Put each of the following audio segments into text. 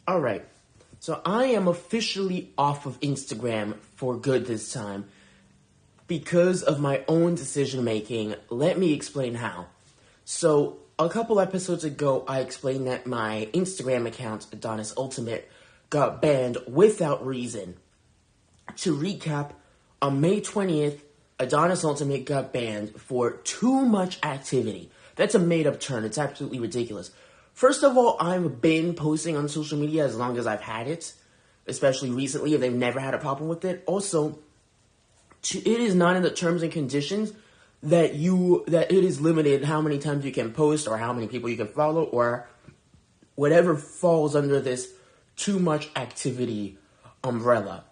Alright, so I am officially off of Instagram for good this time because of my own decision making. Let me explain how. So, a couple episodes ago, I explained that my Instagram account, Adonis Ultimate, got banned without reason. To recap, on May 20th, Adonis Ultimate got banned for too much activity. That's a made-up term. It's absolutely ridiculous. First of all, I've been posting on social media as long as I've had it, especially recently, if they've never had a problem with it. Also, it is not in the terms and conditions that it is limited how many times you can post or how many people you can follow or whatever falls under this too much activity umbrella.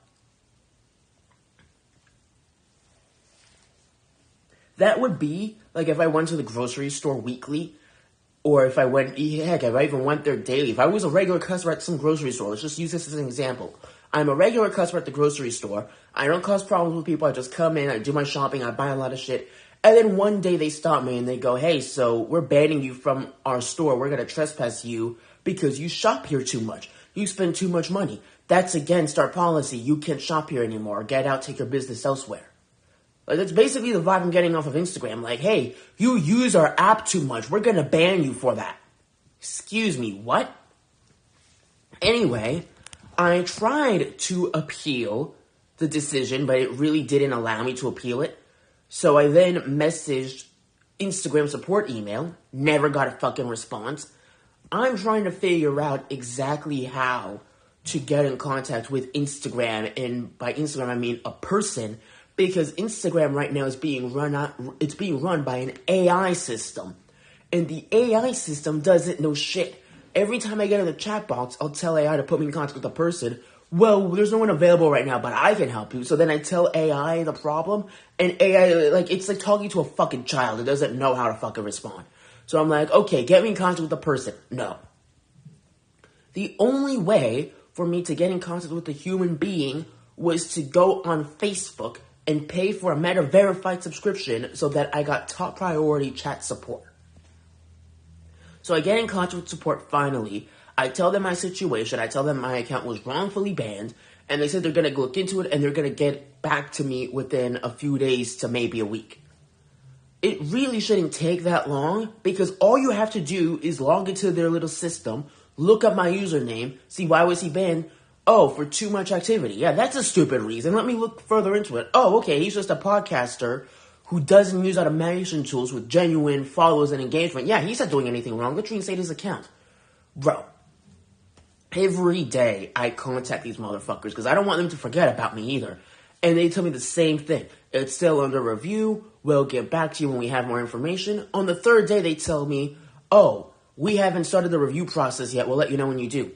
That would be like if I went to the grocery store weekly, or if I even went there daily. If I was a regular customer at some grocery store, let's just use this as an example. I'm a regular customer at the grocery store. I don't cause problems with people. I just come in, I do my shopping, I buy a lot of shit. And then one day they stop me and they go, hey, so we're banning you from our store. We're going to trespass you because you shop here too much. You spend too much money. That's against our policy. You can't shop here anymore. Get out, take your business elsewhere. Like, that's basically the vibe I'm getting off of Instagram. Like, hey, you use our app too much. We're going to ban you for that. Excuse me, what? Anyway, I tried to appeal the decision, but it really didn't allow me to appeal it. So I then messaged Instagram support email. Never got a fucking response. I'm trying to figure out exactly how to get in contact with Instagram. And by Instagram, I mean a person. Because Instagram right now is being run by an AI system. And the AI system doesn't know shit. Every time I get in the chat box, I'll tell AI to put me in contact with a person. Well, there's no one available right now, but I can help you. So then I tell AI the problem, and AI, it's like talking to a fucking child. It doesn't know how to fucking respond. So I'm like, okay, get me in contact with a person. No. The only way for me to get in contact with a human being was to go on Facebook and pay for a Meta verified subscription so that I got top priority chat support. So I get in contact with support finally. I tell them my situation. I tell them my account was wrongfully banned. And they said they're going to look into it and they're going to get back to me within a few days to maybe a week. It really shouldn't take that long because all you have to do is log into their little system, look up my username, see why was he banned. Oh, for too much activity. Yeah, that's a stupid reason. Let me look further into it. Oh, okay, he's just a podcaster who doesn't use automation tools with genuine followers and engagement. Yeah, he's not doing anything wrong. Let's reinstate his account. Bro, every day I contact these motherfuckers because I don't want them to forget about me either. And they tell me the same thing. It's still under review. We'll get back to you when we have more information. On the third day, they tell me, oh, we haven't started the review process yet. We'll let you know when you do.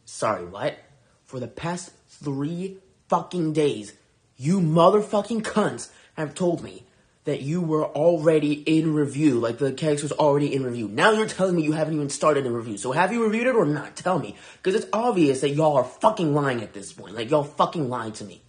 Sorry, what? For the past 3 fucking days, you motherfucking cunts have told me that you were already in review, like the case was already in review. Now you're telling me you haven't even started a review. So have you reviewed it or not? Tell me. Because it's obvious that y'all are fucking lying at this point. Like, y'all fucking lied to me.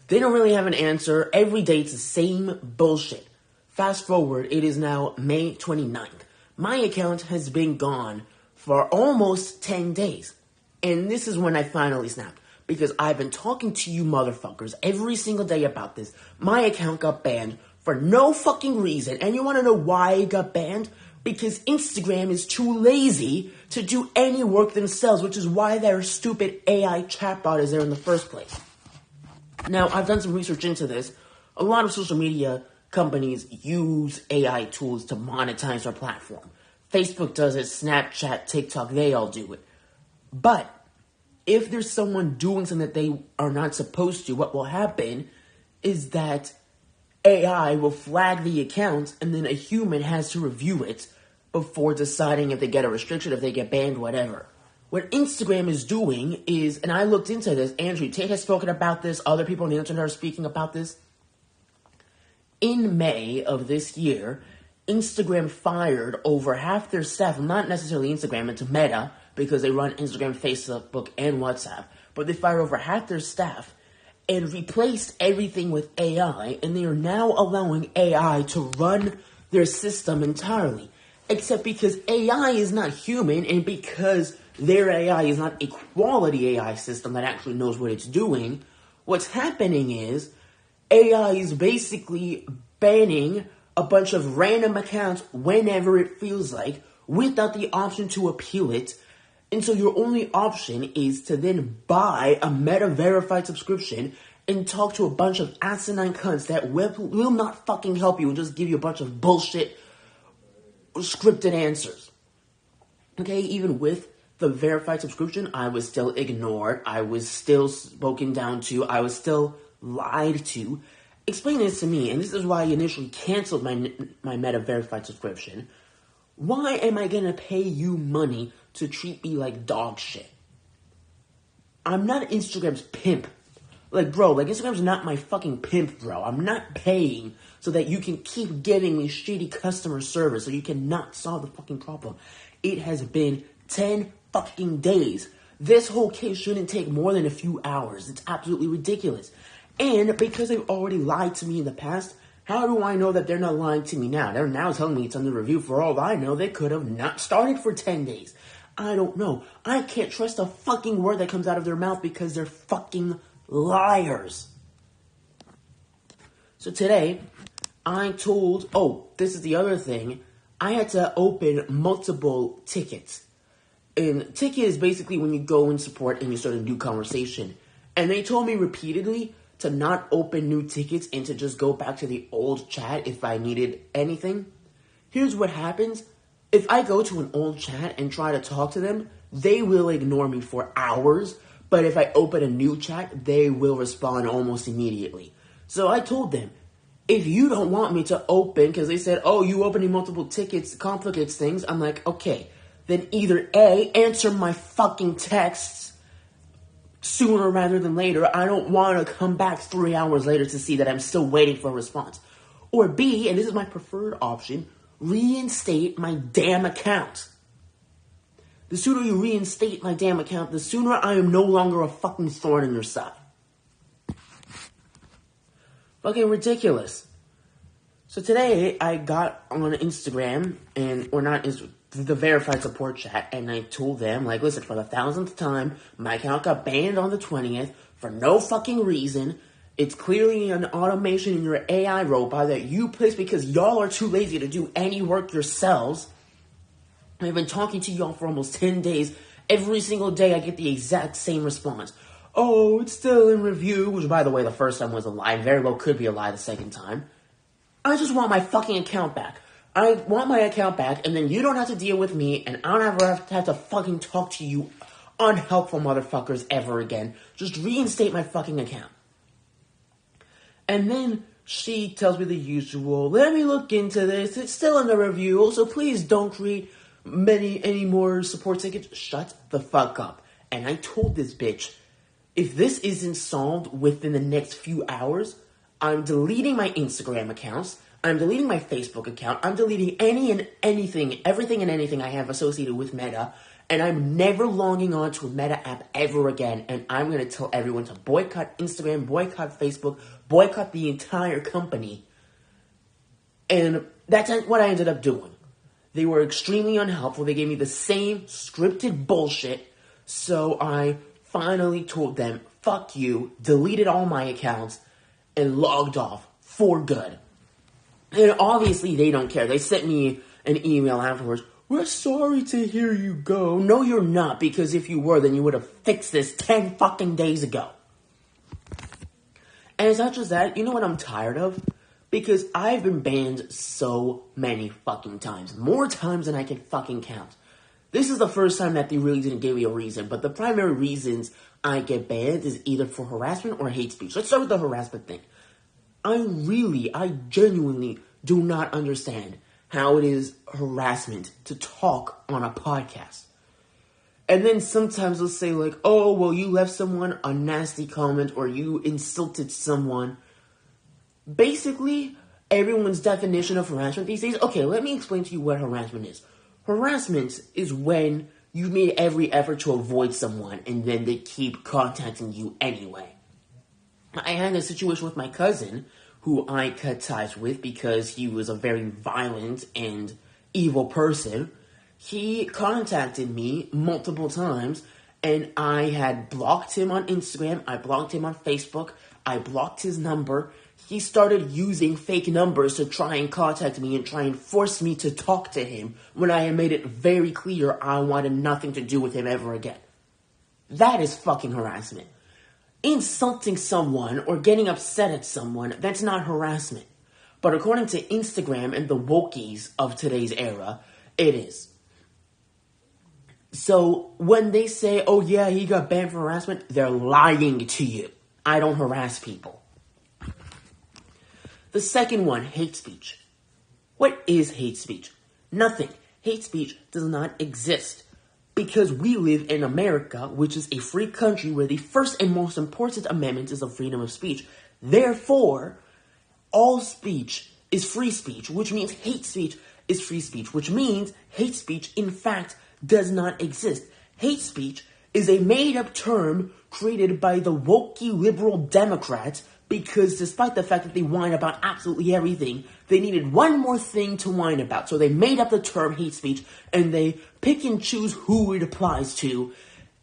They don't really have an answer. Every day it's the same bullshit. Fast forward, it is now May 29th. My account has been gone for almost 10 days. And this is when I finally snapped. Because I've been talking to you motherfuckers every single day about this. My account got banned for no fucking reason. And you want to know why it got banned? Because Instagram is too lazy to do any work themselves. Which is why their stupid AI chatbot is there in the first place. Now, I've done some research into this. A lot of social media companies use AI tools to monetize their platform. Facebook does it, Snapchat, TikTok, they all do it. But if there's someone doing something that they are not supposed to, what will happen is that AI will flag the account and then a human has to review it before deciding if they get a restriction, if they get banned, whatever. What Instagram is doing is, and I looked into this, Andrew Tate has spoken about this, other people on the internet are speaking about this. In May of this year, Instagram fired over half their staff, not necessarily Instagram, it's Meta, because they run Instagram, Facebook, and WhatsApp. But they fired over half their staff and replaced everything with AI, and they are now allowing AI to run their system entirely. Except because AI is not human, and because their AI is not a quality AI system that actually knows what it's doing, what's happening is AI is basically banning a bunch of random accounts whenever it feels like, without the option to appeal it. And so your only option is to then buy a Meta-verified subscription and talk to a bunch of asinine cunts that will not fucking help you and just give you a bunch of bullshit scripted answers. Okay, even with the verified subscription, I was still ignored. I was still spoken down to. I was still lied to. Explain this to me, and this is why I initially canceled my Meta verified subscription. Why am I gonna pay you money to treat me like dog shit? I'm not Instagram's pimp. Like, bro, like, Instagram's not my fucking pimp, bro. I'm not paying so that you can keep giving me shitty customer service so you cannot solve the fucking problem. It has been 10 fucking days. This whole case shouldn't take more than a few hours. It's absolutely ridiculous. And because they've already lied to me in the past, how do I know that they're not lying to me now? They're now telling me it's under review. For all I know, they could have not started for 10 days. I don't know. I can't trust a fucking word that comes out of their mouth because they're fucking liars. So today, this is the other thing. I had to open multiple tickets. And ticket is basically when you go in support and you start a new conversation. And they told me repeatedly to not open new tickets and to just go back to the old chat if I needed anything. Here's what happens. If I go to an old chat and try to talk to them, they will ignore me for hours. But if I open a new chat, they will respond almost immediately. So I told them, if you don't want me to open, because they said, oh, you opening multiple tickets complicates things. I'm like, okay, then either A, answer my fucking texts sooner rather than later. I don't want to come back 3 hours later to see that I'm still waiting for a response. Or B, and this is my preferred option, reinstate my damn account. The sooner you reinstate my damn account, the sooner I am no longer a fucking thorn in your side. Fucking ridiculous. So today I got on Instagram the verified support chat, and I told them, like, listen, for the 1,000th time, my account got banned on the 20th for no fucking reason. It's clearly an automation in your AI robot that you placed because y'all are too lazy to do any work yourselves. I've been talking to y'all for almost 10 days. Every single day I get the exact same response. Oh, it's still in review, which, by the way, the first time was a lie. Very well could be a lie the second time. I just want my fucking account back. I want my account back, and then you don't have to deal with me, and I don't ever have to fucking talk to you unhelpful motherfuckers ever again. Just reinstate my fucking account. And then she tells me the usual, let me look into this. It's still under review, so please don't create any more support tickets. Shut the fuck up. And I told this bitch, if this isn't solved within the next few hours, I'm deleting my Instagram accounts. I'm deleting my Facebook account. I'm deleting everything and anything I have associated with Meta. And I'm never logging on to a Meta app ever again. And I'm going to tell everyone to boycott Instagram, boycott Facebook, boycott the entire company. And that's what I ended up doing. They were extremely unhelpful. They gave me the same scripted bullshit. So I finally told them, fuck you, deleted all my accounts, and logged off for good. And obviously they don't care. They sent me an email afterwards. We're sorry to hear you go. No, you're not, because if you were, then you would have fixed this 10 fucking days ago. And it's not just that. You know what I'm tired of? Because I've been banned so many fucking times. More times than I can fucking count. This is the first time that they really didn't give me a reason. But the primary reasons I get banned is either for harassment or hate speech. Let's start with the harassment thing. I genuinely do not understand how it is harassment to talk on a podcast. And then sometimes they'll say like, oh, well, you left someone a nasty comment or you insulted someone. Basically, everyone's definition of harassment these days. Okay, let me explain to you what harassment is. Harassment is when you made every effort to avoid someone and then they keep contacting you anyway. I had a situation with my cousin who I cut ties with because he was a very violent and evil person. He contacted me multiple times, and I had blocked him on Instagram, I blocked him on Facebook, I blocked his number. He started using fake numbers to try and contact me and try and force me to talk to him when I had made it very clear I wanted nothing to do with him ever again. That is fucking harassment. Insulting someone or getting upset at someone, that's not harassment. But according to Instagram and the wokies of today's era, it is. So when they say, oh yeah, he got banned for harassment, they're lying to you. I don't harass people. The second one, hate speech. What is hate speech? Nothing. Hate speech does not exist. Because we live in America, which is a free country where the first and most important amendment is the freedom of speech. Therefore, all speech is free speech, which means hate speech is free speech, which means hate speech, in fact, does not exist. Hate speech is a made-up term created by the wokey liberal Democrats because despite the fact that they whine about absolutely everything, they needed one more thing to whine about. So they made up the term hate speech, and they pick and choose who it applies to.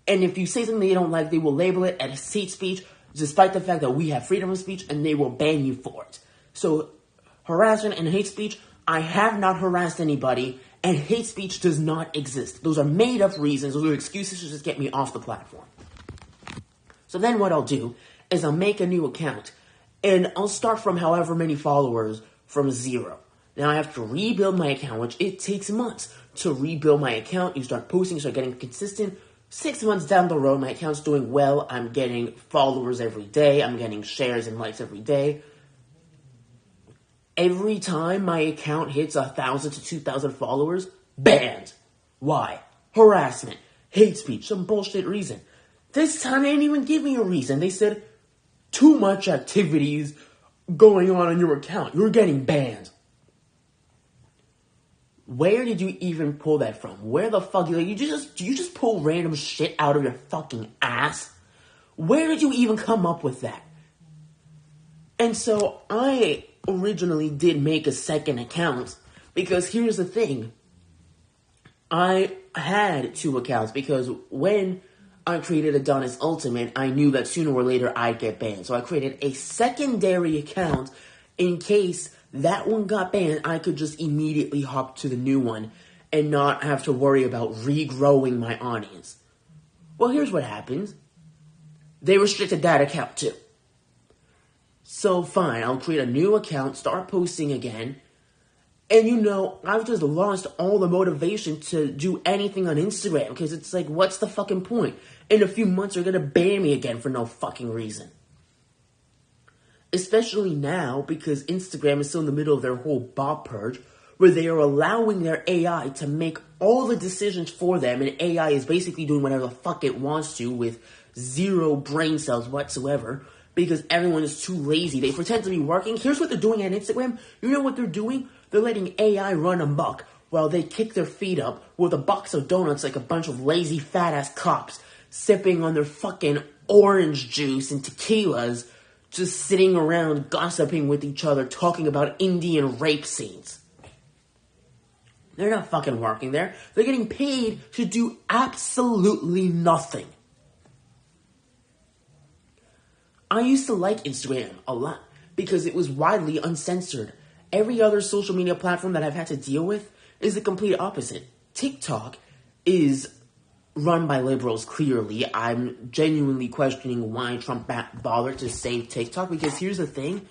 And if you say something they don't like, they will label it as hate speech, despite the fact that we have freedom of speech, and they will ban you for it. So harassment and hate speech, I have not harassed anybody, and hate speech does not exist. Those are made up reasons, those are excuses to just get me off the platform. So then what I'll do is I'll make a new account, and I'll start from however many followers from 0. Now I have to rebuild my account, which it takes months to rebuild my account. You start posting, you start getting consistent. 6 months down the road, my account's doing well. I'm getting followers every day. I'm getting shares and likes every day. Every time my account hits 1,000 to 2,000 followers, banned. Why? Harassment, hate speech, some bullshit reason. This time they didn't even give me a reason. They said, too much activities going on your account. You're getting banned. Where did you even pull that from? Where the fuck? Do you just pull random shit out of your fucking ass? Where did you even come up with that? And so I originally did make a second account because here's the thing. I had 2 accounts because when I created Adonis Ultimate, I knew that sooner or later I'd get banned. So I created a secondary account in case that one got banned. I could just immediately hop to the new one and not have to worry about regrowing my audience. Well, here's what happens. They restricted that account too. So fine, I'll create a new account, start posting again. And I've just lost all the motivation to do anything on Instagram because it's like, what's the fucking point? In a few months, they're going to ban me again for no fucking reason. Especially now because Instagram is still in the middle of their whole bot purge where they are allowing their AI to make all the decisions for them, and AI is basically doing whatever the fuck it wants to with 0 brain cells whatsoever because everyone is too lazy. They pretend to be working. Here's what they're doing on Instagram. You know what they're doing? They're letting AI run amok while they kick their feet up with a box of donuts like a bunch of lazy fat-ass cops sipping on their fucking orange juice and tequilas, just sitting around gossiping with each other, talking about Indian rape scenes. They're not fucking working there. They're getting paid to do absolutely nothing. I used to like Instagram a lot because it was widely uncensored. Every other social media platform that I've had to deal with is the complete opposite. TikTok is run by liberals, clearly. I'm genuinely questioning why Trump bothered to save TikTok, because here's the thing.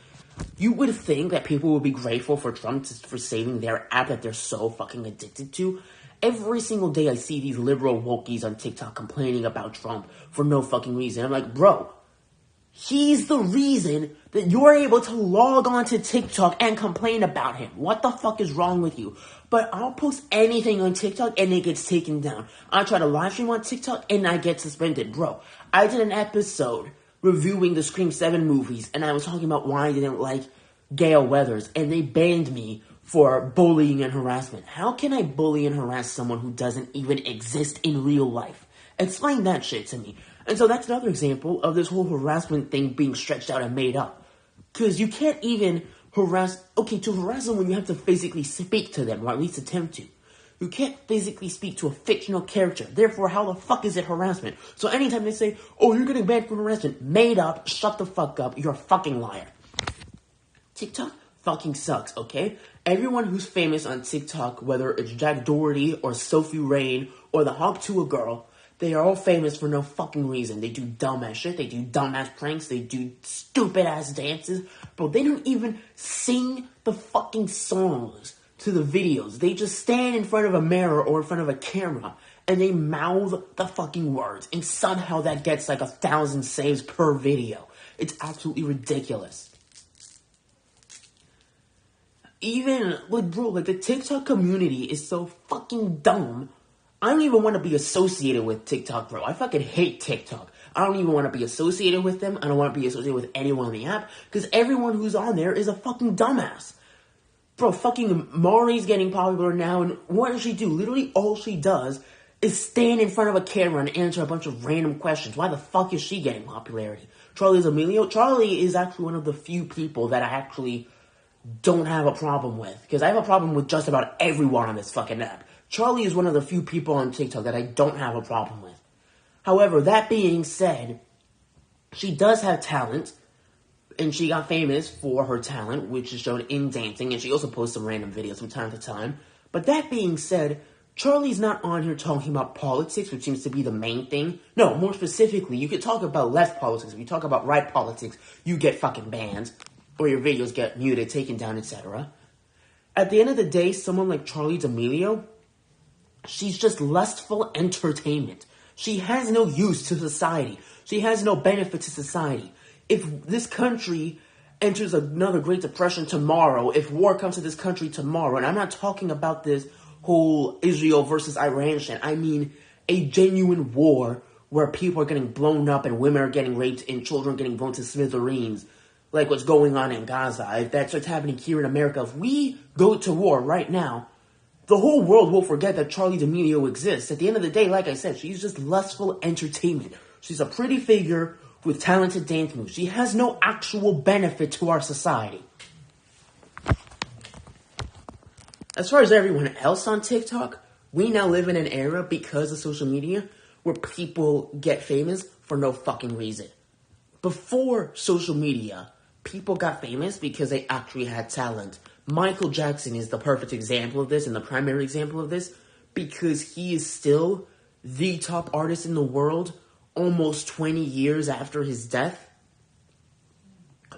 You would think that people would be grateful for Trump for saving their app that they're so fucking addicted to. Every single day I see these liberal wokies on TikTok complaining about Trump for no fucking reason. I'm like, bro, he's the reason that you're able to log on to TikTok and complain about him. What the fuck is wrong with you? But I'll post anything on TikTok and it gets taken down. I try to live stream on TikTok and I get suspended. Bro, I did an episode reviewing the Scream 7 movies and I was talking about why I didn't like Gale Weathers and they banned me for bullying and harassment. How can I bully and harass someone who doesn't even exist in real life? Explain that shit to me. And so that's another example of this whole harassment thing being stretched out and made up. Because you can't even to harass someone, you have to physically speak to them, or at least attempt to. You can't physically speak to a fictional character. Therefore, how the fuck is it harassment? So anytime they say, oh, you're getting banned for harassment, made up, shut the fuck up, you're a fucking liar. TikTok fucking sucks, okay? Everyone who's famous on TikTok, whether it's Jack Doherty or Sophie Rain or the Hawk to a Girl, they are all famous for no fucking reason. They do dumbass shit, they do dumbass pranks, they do stupid ass dances. Bro, they don't even sing the fucking songs to the videos. They just stand in front of a mirror or in front of a camera and they mouth the fucking words. And somehow that gets like 1,000 saves per video. It's absolutely ridiculous. Even, like, bro, like, the TikTok community is so fucking dumb. I don't even want to be associated with TikTok, bro. I fucking hate TikTok. I don't even want to be associated with them. I don't want to be associated with anyone on the app. Because everyone who's on there is a fucking dumbass. Bro, fucking Maury's getting popular now, and what does she do? Literally all she does is stand in front of a camera and answer a bunch of random questions. Why the fuck is she getting popularity? Charlie D'Amelio? Charlie is actually one of the few people that I actually don't have a problem with. Because I have a problem with just about everyone on this fucking app. Charlie is one of the few people on TikTok that I don't have a problem with. However, that being said, she does have talent. And she got famous for her talent, which is shown in dancing. And she also posts some random videos from time to time. But that being said, Charlie's not on here talking about politics, which seems to be the main thing. No, more specifically, you could talk about left politics. If you talk about right politics, you get fucking banned. Or your videos get muted, taken down, etc. At the end of the day, someone like Charlie D'Amelio, she's just lustful entertainment. She has no use to society. She has no benefit to society. If this country enters another Great Depression tomorrow, if war comes to this country tomorrow, and I'm not talking about this whole Israel versus Iran shit, I mean a genuine war where people are getting blown up and women are getting raped and children are getting blown to smithereens, like what's going on in Gaza. If that starts happening here in America, if we go to war right now, the whole world will forget that Charlie D'Amelio exists. At the end of the day, like I said, she's just lustful entertainment. She's a pretty figure with talented dance moves. She has no actual benefit to our society. As far as everyone else on TikTok, we now live in an era, because of social media, where people get famous for no fucking reason. Before social media, people got famous because they actually had talent. Michael Jackson is the perfect example of this, and the primary example of this, because he is still the top artist in the world almost 20 years after his death.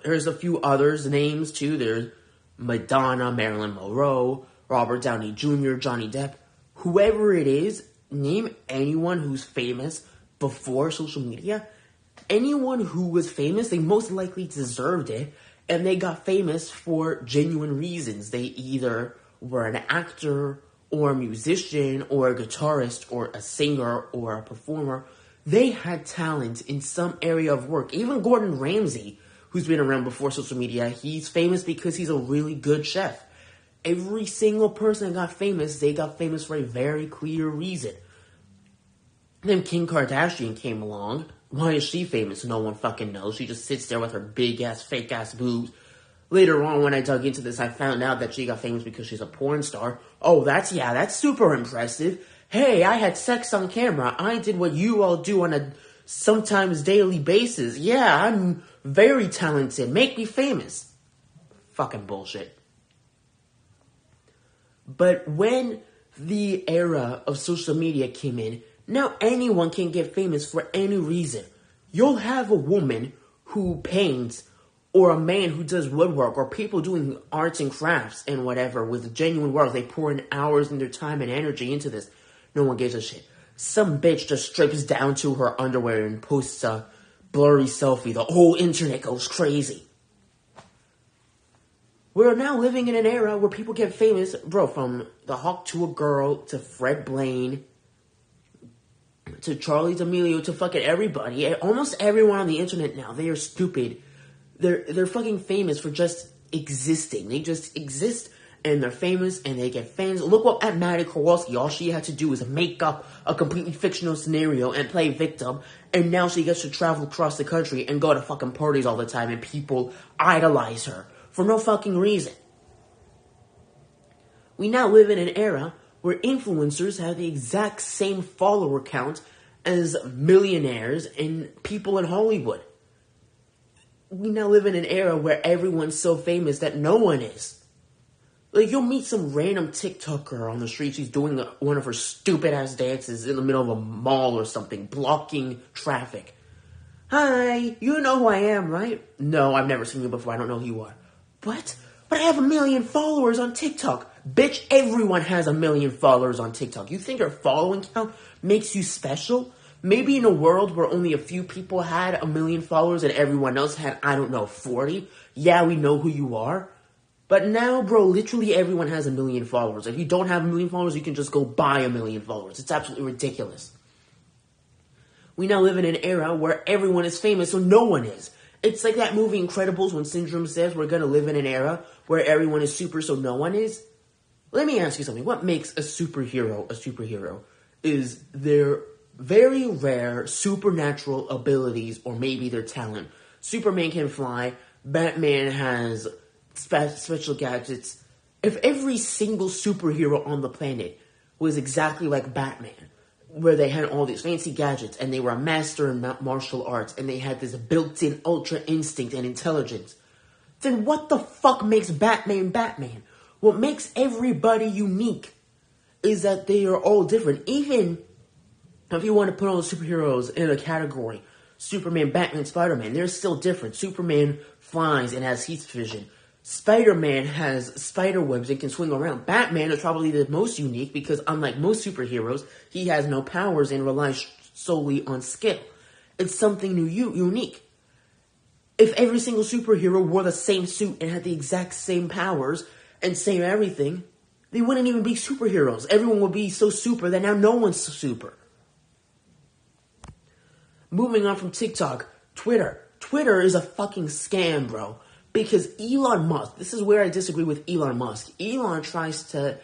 There's a few others names too. There's Madonna, Marilyn Monroe, Robert Downey Jr., Johnny Depp. Whoever it is, name anyone who's famous before social media. Anyone who was famous, they most likely deserved it, and they got famous for genuine reasons. They either were an actor, or a musician, or a guitarist, or a singer, or a performer. They had talent in some area of work. Even Gordon Ramsay, who's been around before social media, he's famous because he's a really good chef. Every single person that got famous, they got famous for a very clear reason. Then Kim Kardashian came along. Why is she famous? No one fucking knows. She just sits there with her big-ass, fake-ass boobs. Later on, when I dug into this, I found out that she got famous because she's a porn star. Oh, that's super impressive. Hey, I had sex on camera. I did what you all do on a sometimes daily basis. Yeah, I'm very talented. Make me famous. Fucking bullshit. But when the era of social media came in, now anyone can get famous for any reason. You'll have a woman who paints, or a man who does woodwork, or people doing arts and crafts and whatever with genuine work. They pour in hours and their time and energy into this. No one gives a shit. Some bitch just strips down to her underwear and posts a blurry selfie. The whole internet goes crazy. We're now living in an era where people get famous, bro, from the Hawk to a Girl, to Fred Blaine, to Charlie D'Amelio, to fucking everybody. Almost everyone on the internet now, they are stupid. They're fucking famous for just existing. They just exist, and they're famous, and they get fans. Look what at Maddie Kowalski, all she had to do was make up a completely fictional scenario and play victim, and now she gets to travel across the country and go to fucking parties all the time, and people idolize her for no fucking reason. We now live in an era where influencers have the exact same follower count as millionaires and people in Hollywood. We now live in an era where everyone's so famous that no one is. Like, you'll meet some random TikToker on the street. She's doing one of her stupid-ass dances in the middle of a mall or something, blocking traffic. Hi, you know who I am, right? No, I've never seen you before. I don't know who you are. What? But I have 1 million followers on TikTok. Bitch, everyone has 1 million followers on TikTok. You think your following count makes you special? Maybe in a world where only a few people had 1 million followers and everyone else had, 40. Yeah, we know who you are. But now, bro, literally everyone has 1 million followers. If you don't have 1 million followers, you can just go buy 1 million followers. It's absolutely ridiculous. We now live in an era where everyone is famous, so no one is. It's like that movie Incredibles when Syndrome says we're going to live in an era where everyone is super, so no one is. Let me ask you something. What makes a superhero is their very rare supernatural abilities, or maybe their talent. Superman can fly. Batman has special gadgets. If every single superhero on the planet was exactly like Batman, where they had all these fancy gadgets and they were a master in martial arts and they had this built-in ultra instinct and intelligence, then what the fuck makes Batman Batman? What makes everybody unique is that they are all different. Even if you want to put all the superheroes in a category, Superman, Batman, Spider-Man, they're still different. Superman flies and has heat vision. Spider-Man has spider webs and can swing around. Batman is probably the most unique because unlike most superheroes, he has no powers and relies solely on skill. It's something new, unique. If every single superhero wore the same suit and had the exact same powers and same everything, they wouldn't even be superheroes. Everyone would be so super that now no one's so super. Moving on from TikTok, Twitter. Twitter is a fucking scam, bro. Because Elon Musk, this is where I disagree with Elon Musk. Elon tries to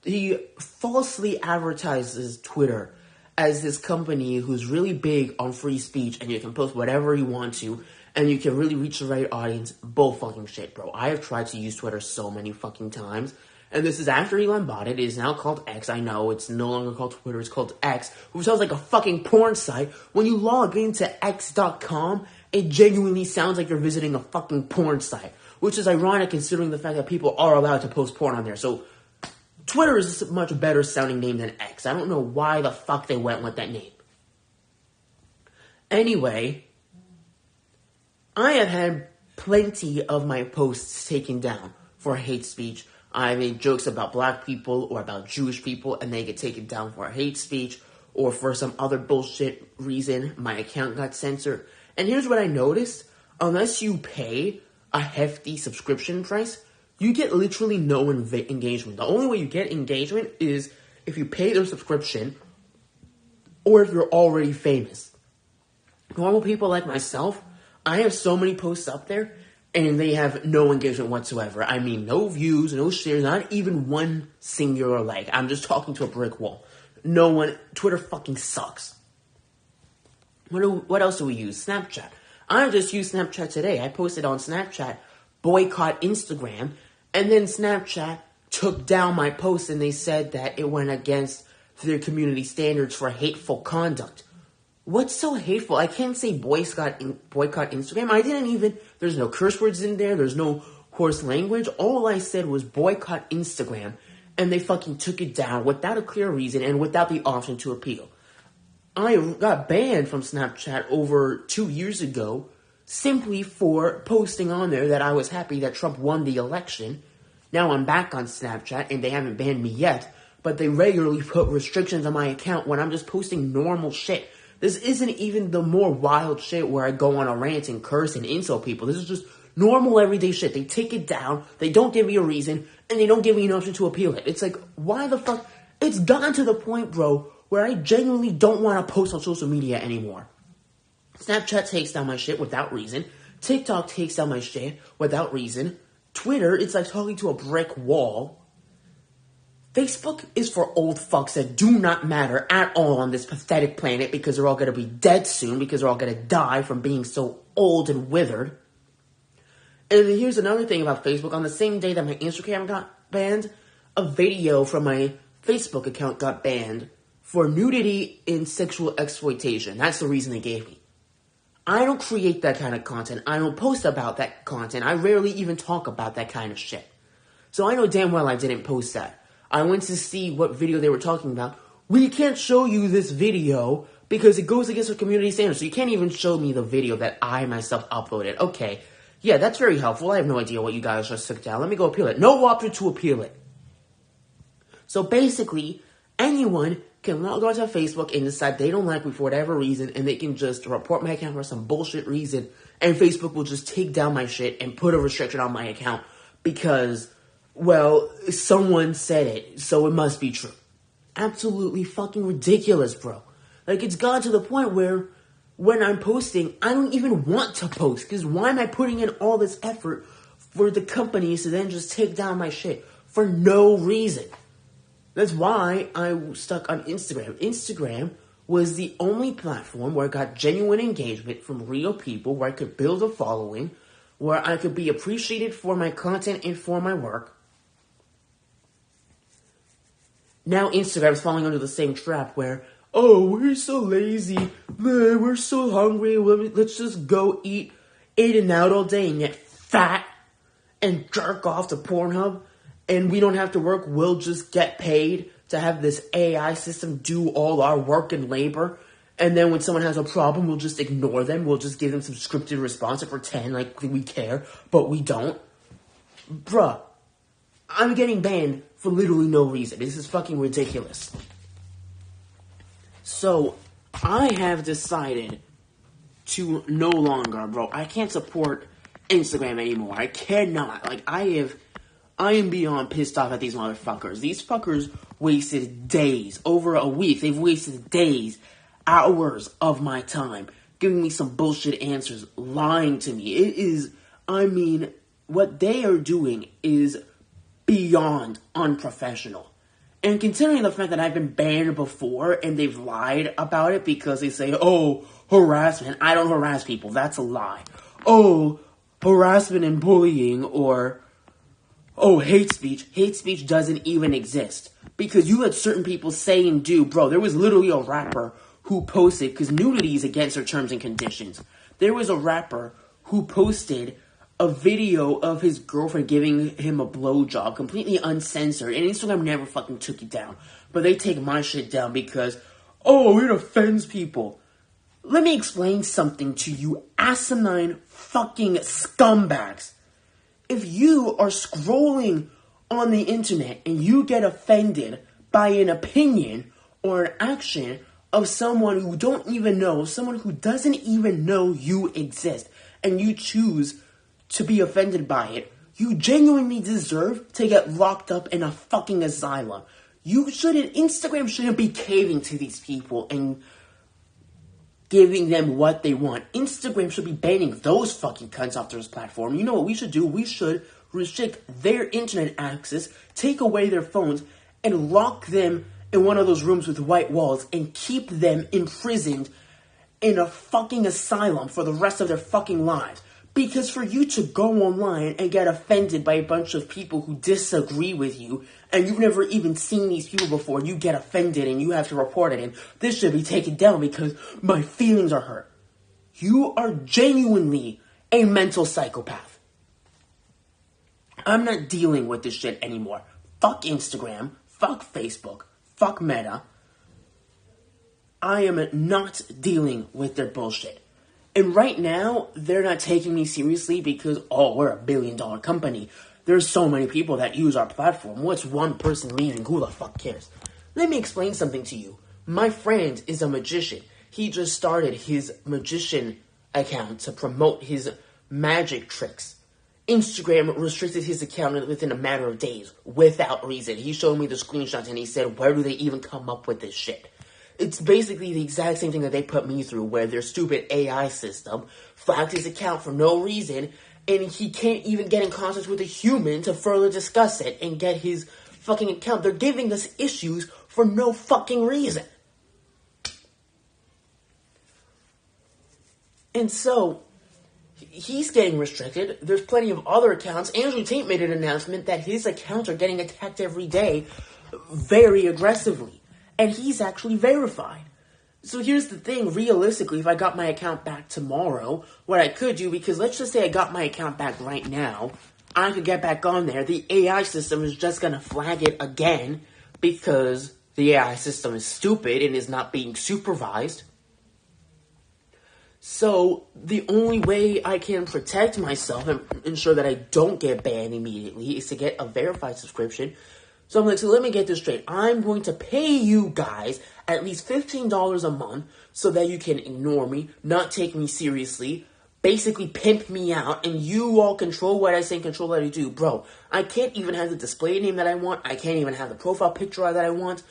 he falsely advertises Twitter as this company who's really big on free speech and you can post whatever you want to and you can really reach the right audience. Bull fucking shit, bro. I have tried to use Twitter so many fucking times. And this is after Elon bought it. It is now called X. I know it's no longer called Twitter. It's called X, which sounds like a fucking porn site. When you log into X.com, it genuinely sounds like you're visiting a fucking porn site, which is ironic considering the fact that people are allowed to post porn on there. So Twitter is a much better sounding name than X. I don't know why the fuck they went with that name. Anyway, I have had plenty of my posts taken down for hate speech. I made jokes about black people or about Jewish people and they get taken down for hate speech or for some other bullshit reason. My account got censored. And here's what I noticed. Unless you pay a hefty subscription price, you get literally no engagement. The only way you get engagement is if you pay their subscription or if you're already famous. Normal people like myself, I have so many posts up there and they have no engagement whatsoever. I mean, no views, no shares, not even one singular like. I'm just talking to a brick wall. No one, Twitter fucking sucks. What else do we use? Snapchat. I just used Snapchat today. I posted on Snapchat, boycott Instagram, and then Snapchat took down my post and they said that it went against their community standards for hateful conduct. What's so hateful? I can't say boycott Instagram. There's no curse words in there. There's no coarse language. All I said was boycott Instagram, and they fucking took it down without a clear reason and without the option to appeal. I got banned from Snapchat over 2 years ago simply for posting on there that I was happy that Trump won the election. Now I'm back on Snapchat and they haven't banned me yet, but they regularly put restrictions on my account when I'm just posting normal shit. This isn't even the more wild shit where I go on a rant and curse and insult people. This is just normal everyday shit. They take it down, they don't give me a reason, and they don't give me an option to appeal it. It's like, why the fuck? It's gotten to the point, bro, where I genuinely don't want to post on social media anymore. Snapchat takes down my shit without reason. TikTok takes down my shit without reason. Twitter, it's like talking to a brick wall. Facebook is for old fucks that do not matter at all on this pathetic planet because they're all going to be dead soon because they're all going to die from being so old and withered. And here's another thing about Facebook. On the same day that my Instagram got banned, a video from my Facebook account got banned for nudity and sexual exploitation. That's the reason they gave me. I don't create that kind of content. I don't post about that content. I rarely even talk about that kind of shit. So I know damn well I didn't post that. I went to see what video they were talking about. We can't show you this video because it goes against our community standards. So you can't even show me the video that I myself uploaded. Okay, yeah, that's very helpful. I have no idea what you guys just took down. Let me go appeal it. No option to appeal it. So basically, anyone can log on to Facebook and decide they don't like me for whatever reason, and they can just report my account for some bullshit reason, and Facebook will just take down my shit and put a restriction on my account because, well, someone said it, so it must be true. Absolutely fucking ridiculous, bro. Like, it's gotten to the point where when I'm posting, I don't even want to post, because why am I putting in all this effort for the companies to then just take down my shit for no reason? That's why I stuck on Instagram. Instagram was the only platform where I got genuine engagement from real people, where I could build a following, where I could be appreciated for my content and for my work. Now Instagram's falling under the same trap where, oh, we're so lazy, we're so hungry, let's just go eat In-N-Out all day and get fat and jerk off to Pornhub. And we don't have to work, we'll just get paid to have this AI system do all our work and labor. And then when someone has a problem, we'll just ignore them. We'll just give them some scripted response and pretend like we care, but we don't. Bruh, I'm getting banned for literally no reason. This is fucking ridiculous. So, I have decided to no longer, bro, I can't support Instagram anymore. I cannot. Like, I am beyond pissed off at these motherfuckers. These fuckers wasted days, over a week. They've wasted days, hours of my time, giving me some bullshit answers, lying to me. It is, I mean, what they are doing is beyond unprofessional. And considering the fact that I've been banned before and they've lied about it because they say, oh, harassment. I don't harass people. That's a lie. Oh, harassment and bullying or... oh, hate speech. Hate speech doesn't even exist. Because you let certain people say and do. Bro, there was literally a rapper who posted, because nudity is against their terms and conditions. There was a rapper who posted a video of his girlfriend giving him a blowjob, completely uncensored. And Instagram never fucking took it down. But they take my shit down because, oh, it offends people. Let me explain something to you asinine fucking scumbags. If you are scrolling on the internet and you get offended by an opinion or an action of someone who don't even know, someone who doesn't even know you exist, and you choose to be offended by it, you genuinely deserve to get locked up in a fucking asylum. Instagram shouldn't be caving to these people and giving them what they want. Instagram should be banning those fucking cunts off their platform. You know what we should do? We should restrict their internet access, take away their phones, and lock them in one of those rooms with white walls and keep them imprisoned in a fucking asylum for the rest of their fucking lives. Because for you to go online and get offended by a bunch of people who disagree with you, and you've never even seen these people before, you get offended and you have to report it, and this should be taken down because my feelings are hurt. You are genuinely a mental psychopath. I'm not dealing with this shit anymore. Fuck Instagram, fuck Facebook, fuck Meta. I am not dealing with their bullshit. And right now, they're not taking me seriously because, oh, we're a $1 billion company. There's so many people that use our platform. What's one person leaving? Who the fuck cares? Let me explain something to you. My friend is a magician. He just started his magician account to promote his magic tricks. Instagram restricted his account within a matter of days, without reason. He showed me the screenshots and he said, where do they even come up with this shit? It's basically the exact same thing that they put me through, where their stupid AI system flagged his account for no reason, and he can't even get in contact with a human to further discuss it and get his fucking account. They're giving us issues for no fucking reason. And so, he's getting restricted. There's plenty of other accounts. Andrew Tate made an announcement that his accounts are getting attacked every day very aggressively. And he's actually verified. So here's the thing, realistically, if I got my account back tomorrow, what I could do, because let's just say I got my account back right now, I could get back on there. The AI system is just going to flag it again because the AI system is stupid and is not being supervised. So the only way I can protect myself and ensure that I don't get banned immediately is to get a verified subscription. So I'm like, so let me get this straight. I'm going to pay you guys at least $15 a month so that you can ignore me, not take me seriously, basically pimp me out, and you all control what I say and control what I do. Bro, I can't even have the display name that I want. I can't even have the profile picture that I want.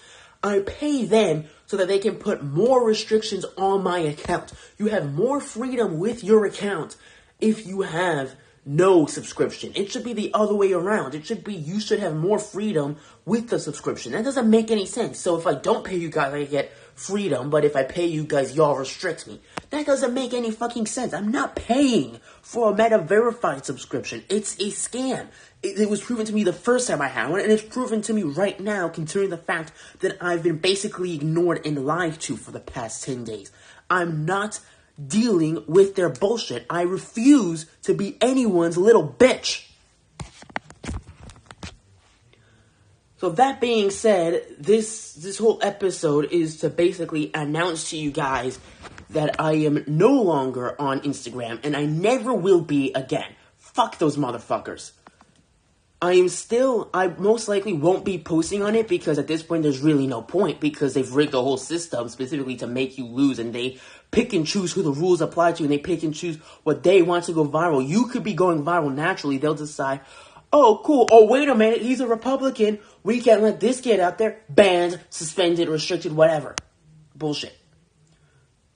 I pay them so that they can put more restrictions on my account. You have more freedom with your account if you have no subscription. It should be the other way around. It should be you should have more freedom with the subscription. That doesn't make any sense. So if I don't pay you guys, I get freedom, but if I pay you guys, y'all restrict me. That doesn't make any fucking sense. I'm not paying for a Meta verified subscription. It's a scam. It was proven to me the first time I had one, and it's proven to me right now, considering the fact that I've been basically ignored and lied to for the past 10 days. I'm not dealing with their bullshit. I refuse to be anyone's little bitch. So that being said, this whole episode is to basically announce to you guys that I am no longer on Instagram, and I never will be again. Fuck those motherfuckers. I most likely won't be posting on it because at this point there's really no point because they've rigged the whole system specifically to make you lose, and they pick and choose who the rules apply to, and they pick and choose what they want to go viral. You could be going viral naturally. They'll decide, oh, cool. Oh, wait a minute. He's a Republican. We can't let this get out there. Banned, suspended, restricted, whatever. Bullshit.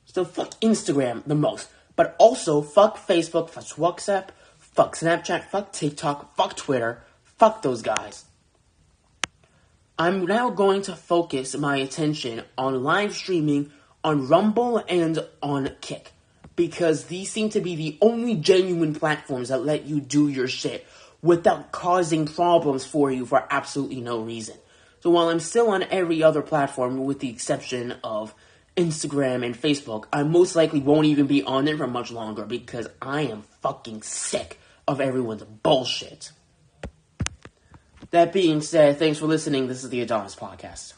So fuck Instagram the most. But also fuck Facebook, fuck WhatsApp, fuck Snapchat, fuck TikTok, fuck Twitter. Fuck those guys. I'm now going to focus my attention on live streaming on Rumble and on Kick, because these seem to be the only genuine platforms that let you do your shit without causing problems for you for absolutely no reason. So while I'm still on every other platform with the exception of Instagram and Facebook, I most likely won't even be on there for much longer because I am fucking sick of everyone's bullshit. That being said, thanks for listening. This is the Adonis Podcast.